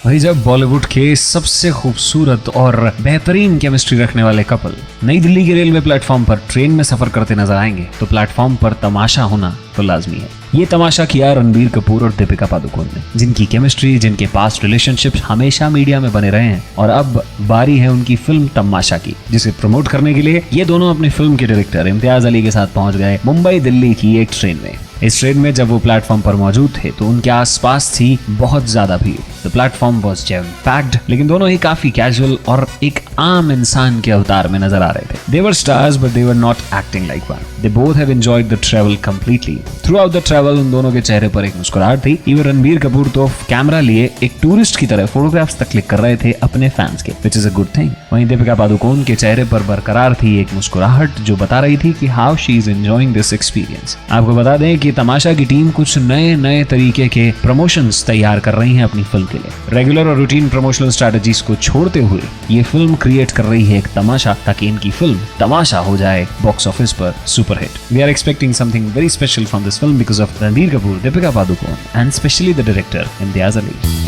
भाई जब बॉलीवुड के सबसे खूबसूरत और बेहतरीन केमिस्ट्री रखने वाले कपल नई दिल्ली के रेलवे प्लेटफॉर्म पर ट्रेन में सफर करते नजर आएंगे तो प्लेटफॉर्म पर तमाशा होना तो लाजमी है। ये तमाशा किया रणबीर कपूर और दीपिका पादुकोण ने, जिनकी केमिस्ट्री, जिनके पास्ट रिलेशनशिप्स हमेशा मीडिया में बने रहे हैं। और अब बारी है उनकी फिल्म तमाशा की, जिसे प्रमोट करने के लिए ये दोनों अपनी फिल्म के डायरेक्टर इम्तियाज अली के साथ पहुंच गए मुंबई दिल्ली की एक ट्रेन में। इस ट्रेन में जब वो प्लेटफॉर्म पर मौजूद थे तो उनके आसपास थी बहुत ज्यादा भीड़। The platform was jam packed, लेकिन दोनों ही काफी कैजुअल और एक आम इंसान के अवतार में नजर आ रहे थे। They were stars but they were not acting like one. They both have enjoyed the travel completely. Throughout the travel उन दोनों के चेहरे पर एक मुस्कुराहट थी। इवन रणबीर कपूर तो कैमरा लिए एक टूरिस्ट की तरह फोटोग्राफ्स तक क्लिक कर रहे थे अपने फैंस के, which is a good thing. वहीं दीपिका पादुकोण के चेहरे पर बरकरार थी एक मुस्कुराहट जो बता रही थी कि how she is enjoying this experience. आपको बता दें कि तमाशा की टीम कुछ नए तरीके के प्रमोशंस तैयार कर रही है अपनी फिल्म के लिए। रेगुलर और रूटीन प्रमोशनल स्ट्रेटजीज को छोड़ते हुए ये फिल्म क्रिएट कर रही है एक तमाशा, ताकि इनकी फिल्म तमाशा हो जाए बॉक्स ऑफिस पर superhit. We are expecting something very special from this film because of Ranbir Kapoor, Deepika Padukone and specially the director Imtiaz Ali.